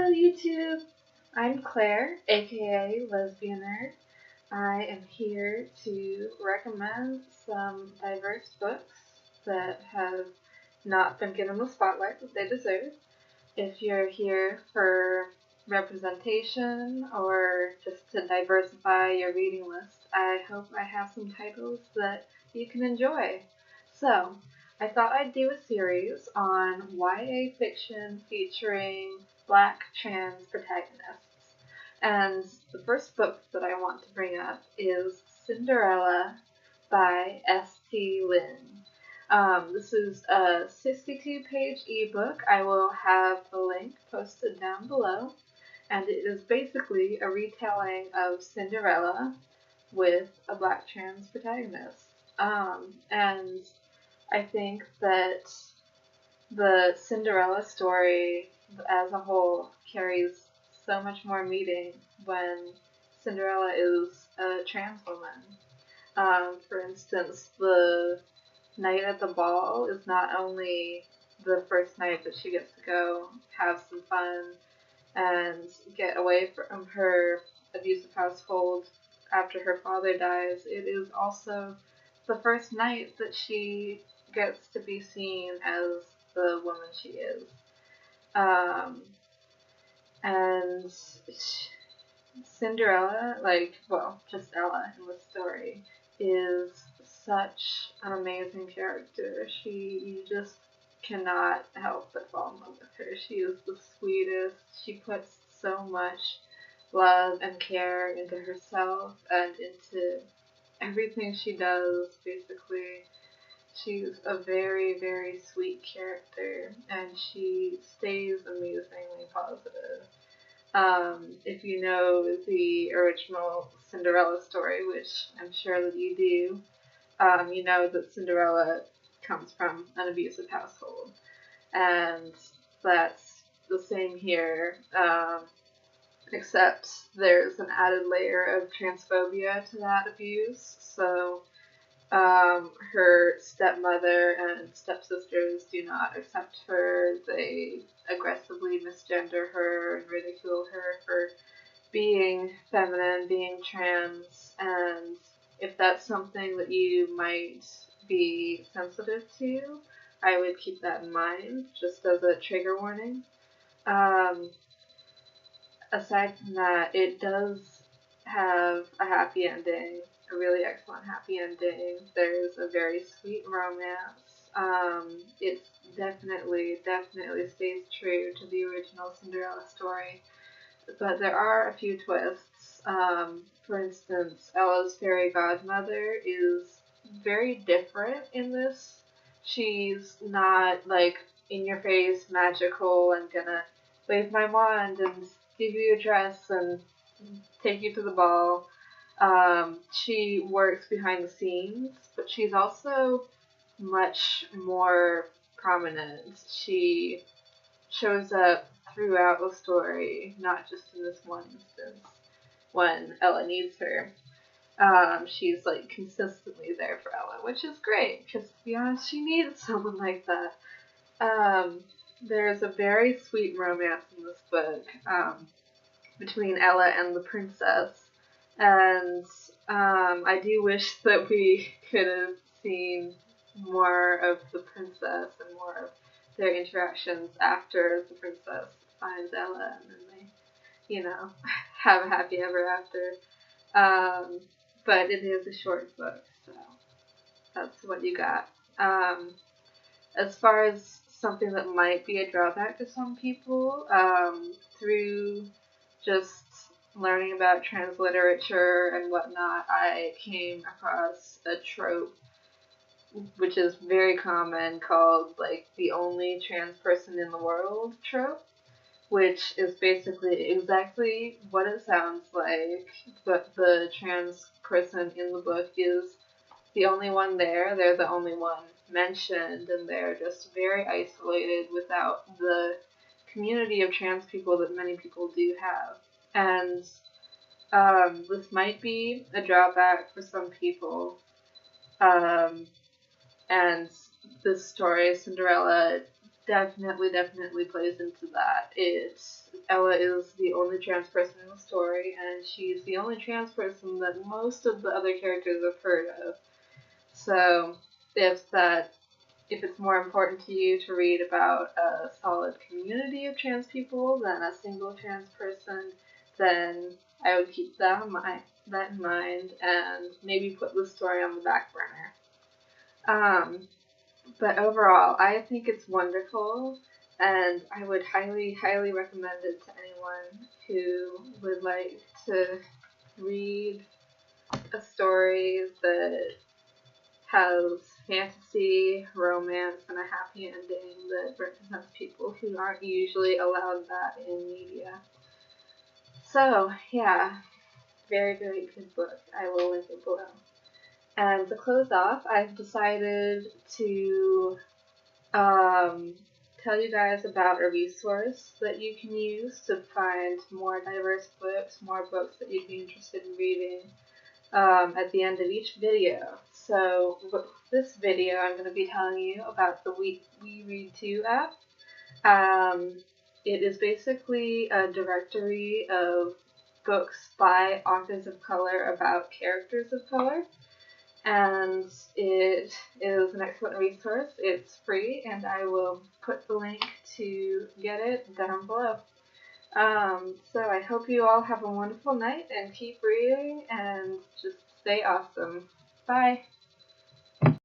Hello YouTube! I'm Claire, aka Lesbian Nerd. I am here to recommend some diverse books that have not been given the spotlight that they deserve. If you're here for representation or just to diversify your reading list, I hope I have some titles that you can enjoy. So, I thought I'd do a series on YA fiction featuring Black trans protagonists. And the first book that I want to bring up is Cinderella by S.T. Lin. This is a 62-page ebook. I will have the link posted down below. And it is basically a retelling of Cinderella with a Black trans protagonist. And I think that the Cinderella story as a whole carries so much more meaning when Cinderella is a trans woman. For instance, the night at the ball is not only the first night that she gets to go have some fun and get away from her abusive household after her father dies, it is also the first night that she gets to be seen as the woman she is. And Cinderella, just Ella in the story, is such an amazing character. You just cannot help but fall in love with her. She is the sweetest. She puts so much love and care into herself and into everything she does, basically. She's a very, very sweet character, and she stays amazingly positive. If you know the original Cinderella story, which I'm sure that you do, you know that Cinderella comes from an abusive household. And that's the same here, except there's an added layer of transphobia to that abuse. So her stepmother and stepsisters do not accept her. They aggressively misgender her and ridicule her for being feminine, being trans, and if that's something that you might be sensitive to, I would keep that in mind, just as a trigger warning. Aside from that, it does have a happy ending, a really excellent happy ending. There's a very sweet romance. It definitely stays true to the original Cinderella story, but there are a few twists. For instance, Ella's fairy godmother is very different in this. She's not in your face magical and gonna wave my wand and give you a dress and take you to the ball. She works behind the scenes, but she's also much more prominent. She shows up throughout the story, not just in this one instance when Ella needs her. She's consistently there for Ella, which is great, because to be honest, she needs someone like that. There's a very sweet romance in this book between Ella and the princess, and I do wish that we could have seen more of the princess and more of their interactions after the princess finds Ella, and then they, have a happy ever after. But it is a short book, so that's what you got. As far as something that might be a drawback to some people, through just learning about trans literature and whatnot, I came across a trope which is very common called the only trans person in the world trope, which is basically exactly what it sounds like, but the trans person in the book is the only one there. They're the only one mentioned, and they're just very isolated without the community of trans people that many people do have. And this might be a drawback for some people. And this story, Cinderella, definitely plays into that. Ella is the only trans person in the story, and she's the only trans person that most of the other characters have heard of. So if it's more important to you to read about a solid community of trans people than a single trans person, then I would keep that in mind and maybe put the story on the back burner. But overall, I think it's wonderful, and I would highly recommend it to anyone who would like to read a story that has fantasy, romance, and a happy ending that represents people who aren't usually allowed that in media. So, yeah, very good book. I will link it below. And to close off, I've decided to tell you guys about a resource that you can use to find more diverse books, more books that you'd be interested in reading at the end of each video. So with this video, I'm going to be telling you about the We Read 2 app. It is basically a directory of books by authors of color about characters of color, and it is an excellent resource. It's free, and I will put the link to get it down below. So I hope you all have a wonderful night and keep reading and just stay awesome. Bye!